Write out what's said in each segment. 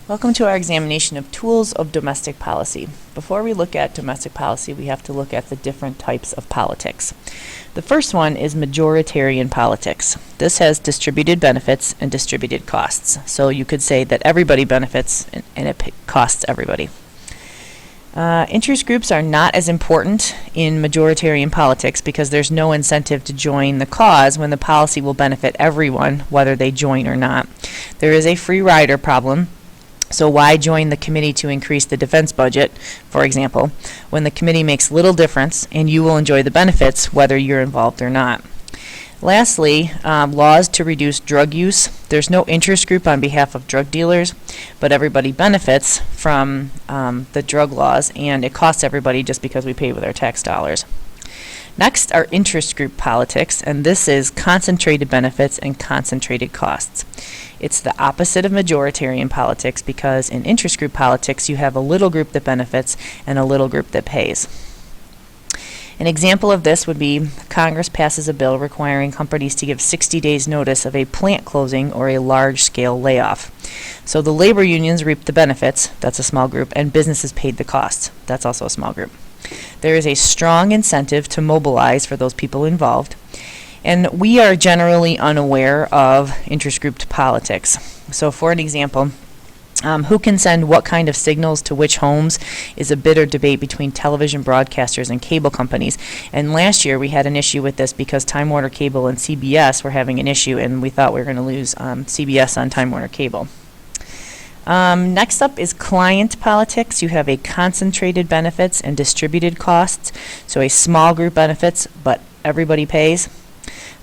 Welcome to our examination of tools of domestic policy. Before we look at domestic policy, we have to look at the different types of politics. The first one is majoritarian politics. This has distributed benefits and distributed costs. So you could say that everybody benefits and it costs everybody. Interest groups are not as important in majoritarian politics because there's no incentive to join the cause when the policy will benefit everyone, whether they join or not. There is a free rider problem. So why join the committee to increase the defense budget, for example, when the committee makes little difference and you will enjoy the benefits whether you're involved or not? Lastly, laws to reduce drug use. There's no interest group on behalf of drug dealers, but everybody benefits from the drug laws, and it costs everybody just because we pay with our tax dollars. Next are interest group politics, and this is concentrated benefits and concentrated costs. It's the opposite of majoritarian politics because in interest group politics you have a little group that benefits and a little group that pays. An example of this would be Congress passes a bill requiring companies to give 60 days notice of a plant closing or a large-scale layoff. So the labor unions reap the benefits, that's a small group, and businesses paid the costs, that's also a small group. There is a strong incentive to mobilize for those people involved, and we are generally unaware of interest grouped politics. So for an example, who can send what kind of signals to which homes is a bitter debate between television broadcasters and cable companies. And last year we had an issue with this because Time Warner Cable and CBS were having an issue, and we thought we were going to lose CBS on Time Warner Cable. Next up is client politics. You have a concentrated benefits and distributed costs. So a small group benefits, but everybody pays.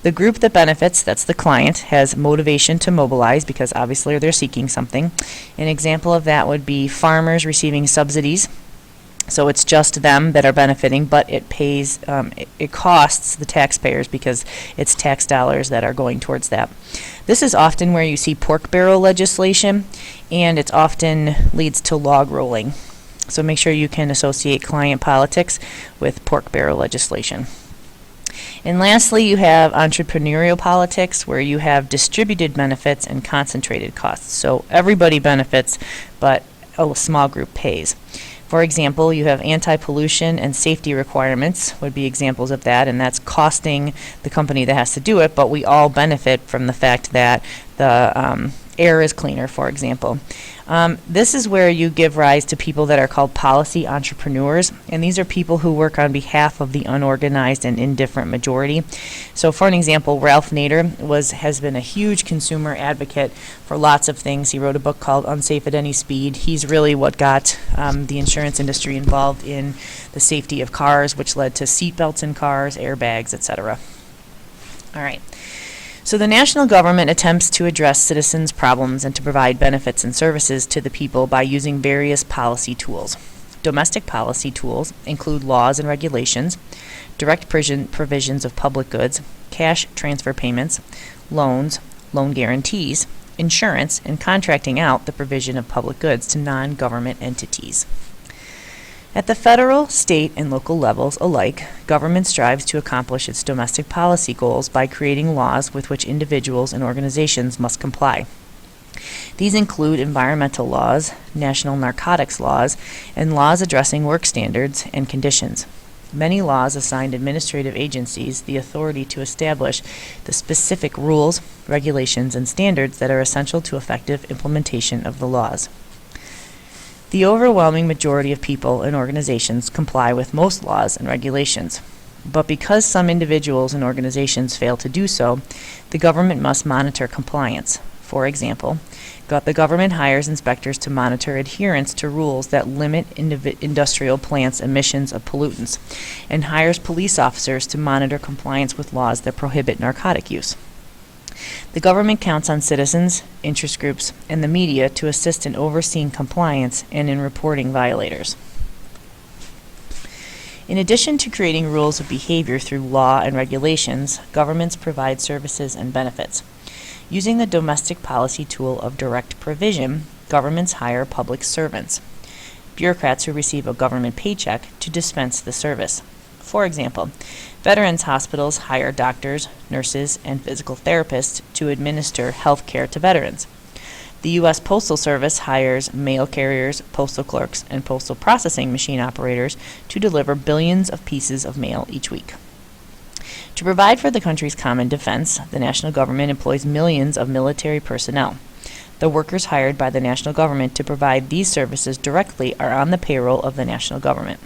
The group that benefits, that's the client, has motivation to mobilize because obviously they're seeking something. An example of that would be farmers receiving subsidies. So it's just them that are benefiting, but it pays, it costs the taxpayers because it's tax dollars that are going towards that. This is often where you see pork barrel legislation, and it often leads to log rolling. So make sure you can associate client politics with pork barrel legislation. And lastly, you have entrepreneurial politics, where you have distributed benefits and concentrated costs. So everybody benefits, but a small group pays. For example, you have anti-pollution and safety requirements would be examples of that, and that's costing the company that has to do it, but we all benefit from the fact that the air is cleaner, for example. This is where you give rise to people that are called policy entrepreneurs, and these are people who work on behalf of the unorganized and indifferent majority. So for an example, Ralph Nader has been a huge consumer advocate for lots of things. He wrote a book called Unsafe at Any Speed. He's really what got the insurance industry involved in the safety of cars, which led to seat belts in cars, airbags, etc. All right. So the national government attempts to address citizens' problems and to provide benefits and services to the people by using various policy tools. Domestic policy tools include laws and regulations, direct provisions of public goods, cash transfer payments, loans, loan guarantees, insurance, and contracting out the provision of public goods to non-government entities. At the federal, state, and local levels alike, government strives to accomplish its domestic policy goals by creating laws with which individuals and organizations must comply. These include environmental laws, national narcotics laws, and laws addressing work standards and conditions. Many laws assign administrative agencies the authority to establish the specific rules, regulations, and standards that are essential to effective implementation of the laws. The overwhelming majority of people and organizations comply with most laws and regulations. But because some individuals and organizations fail to do so, the government must monitor compliance. For example, the government hires inspectors to monitor adherence to rules that limit industrial plants' emissions of pollutants, and hires police officers to monitor compliance with laws that prohibit narcotic use. The government counts on citizens, interest groups, and the media to assist in overseeing compliance and in reporting violators. In addition to creating rules of behavior through law and regulations, governments provide services and benefits. Using the domestic policy tool of direct provision, governments hire public servants, bureaucrats who receive a government paycheck, to dispense the service. For example, veterans hospitals hire doctors, nurses, and physical therapists to administer health care to veterans. The U.S. Postal Service hires mail carriers, postal clerks, and postal processing machine operators to deliver billions of pieces of mail each week. To provide for the country's common defense, the national government employs millions of military personnel. The workers hired by the national government to provide these services directly are on the payroll of the national government.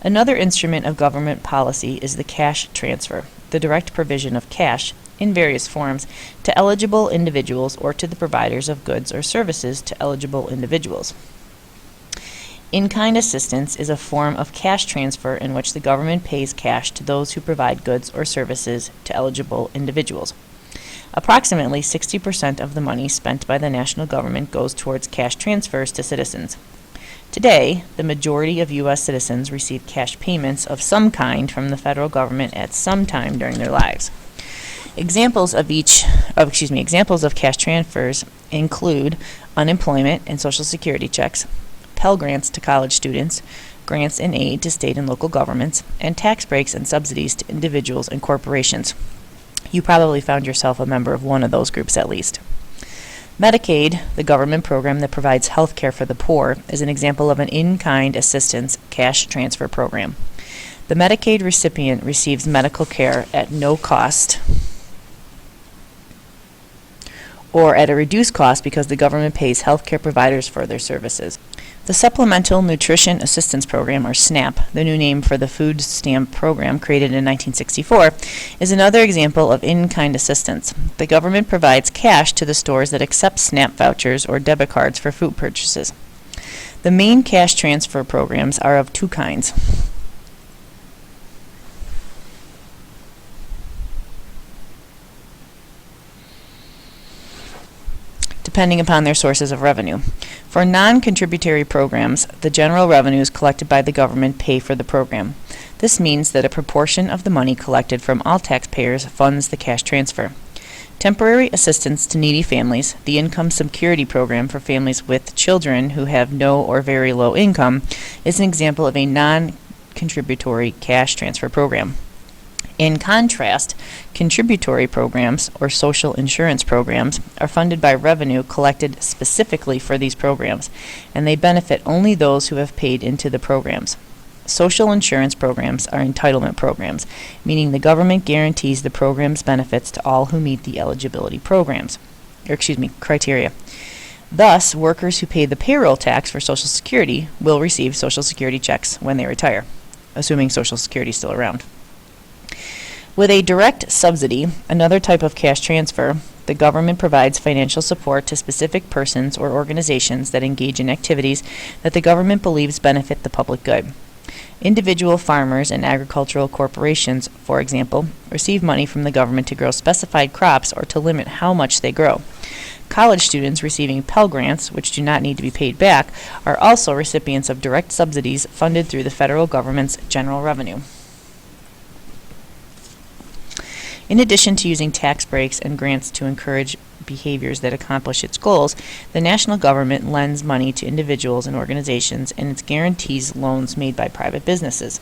Another instrument of government policy is the cash transfer, the direct provision of cash in various forms to eligible individuals or to the providers of goods or services to eligible individuals. In-kind assistance is a form of cash transfer in which the government pays cash to those who provide goods or services to eligible individuals. Approximately 60% of the money spent by the national government goes towards cash transfers to citizens. Today, the majority of U.S. citizens receive cash payments of some kind from the federal government at some time during their lives. Examples of cash transfers include unemployment and Social Security checks, Pell Grants to college students, grants and aid to state and local governments, and tax breaks and subsidies to individuals and corporations. You probably found yourself a member of one of those groups at least. Medicaid, the government program that provides health care for the poor, is an example of an in-kind assistance cash transfer program. The Medicaid recipient receives medical care at no cost or at a reduced cost because the government pays health care providers for their services. The Supplemental Nutrition Assistance Program, or SNAP, the new name for the food stamp program created in 1964, is another example of in-kind assistance. The government provides cash to the stores that accept SNAP vouchers or debit cards for food purchases. The main cash transfer programs are of two kinds. Depending upon their sources of revenue. For non-contributory programs, the general revenues collected by the government pay for the program. This means that a proportion of the money collected from all taxpayers funds the cash transfer. Temporary assistance to needy families, the Income Security Program for families with children who have no or very low income, is an example of a non-contributory cash transfer program. In contrast, contributory programs, or social insurance programs, are funded by revenue collected specifically for these programs, and they benefit only those who have paid into the programs. Social insurance programs are entitlement programs, meaning the government guarantees the program's benefits to all who meet the eligibility criteria. Thus, workers who pay the payroll tax for Social Security will receive Social Security checks when they retire, assuming Social Security is still around. With a direct subsidy, another type of cash transfer, the government provides financial support to specific persons or organizations that engage in activities that the government believes benefit the public good. Individual farmers and agricultural corporations, for example, receive money from the government to grow specified crops or to limit how much they grow. College students receiving Pell Grants, which do not need to be paid back, are also recipients of direct subsidies funded through the federal government's general revenue. In addition to using tax breaks and grants to encourage behaviors that accomplish its goals, the national government lends money to individuals and organizations, and it guarantees loans made by private businesses.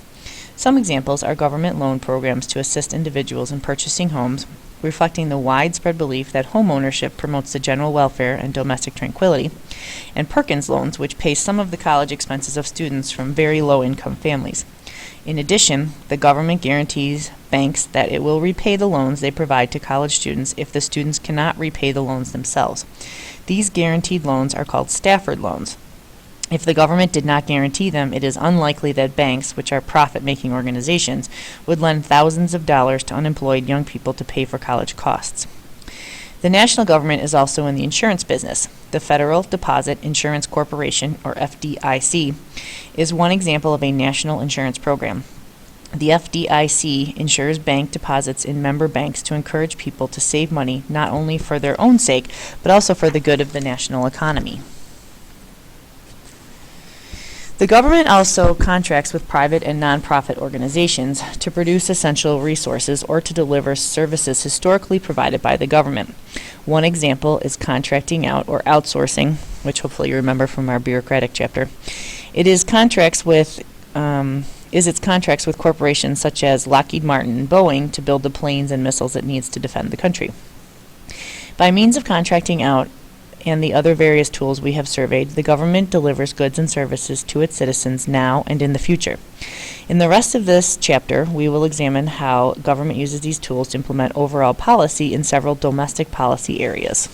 Some examples are government loan programs to assist individuals in purchasing homes, reflecting the widespread belief that home ownership promotes the general welfare and domestic tranquility, and Perkins loans, which pay some of the college expenses of students from very low-income families. In addition, the government guarantees banks that it will repay the loans they provide to college students if the students cannot repay the loans themselves. These guaranteed loans are called Stafford loans. If the government did not guarantee them, it is unlikely that banks, which are profit-making organizations, would lend thousands of dollars to unemployed young people to pay for college costs. The national government is also in the insurance business. The Federal Deposit Insurance Corporation, or FDIC, is one example of a national insurance program. The FDIC insures bank deposits in member banks to encourage people to save money not only for their own sake, but also for the good of the national economy. The government also contracts with private and nonprofit organizations to produce essential resources or to deliver services historically provided by the government. One example is contracting out or outsourcing, which hopefully you remember from our bureaucratic chapter. Its contracts with corporations such as Lockheed Martin and Boeing to build the planes and missiles it needs to defend the country. By means of contracting out and the other various tools we have surveyed, the government delivers goods and services to its citizens now and in the future. In the rest of this chapter, we will examine how government uses these tools to implement overall policy in several domestic policy areas.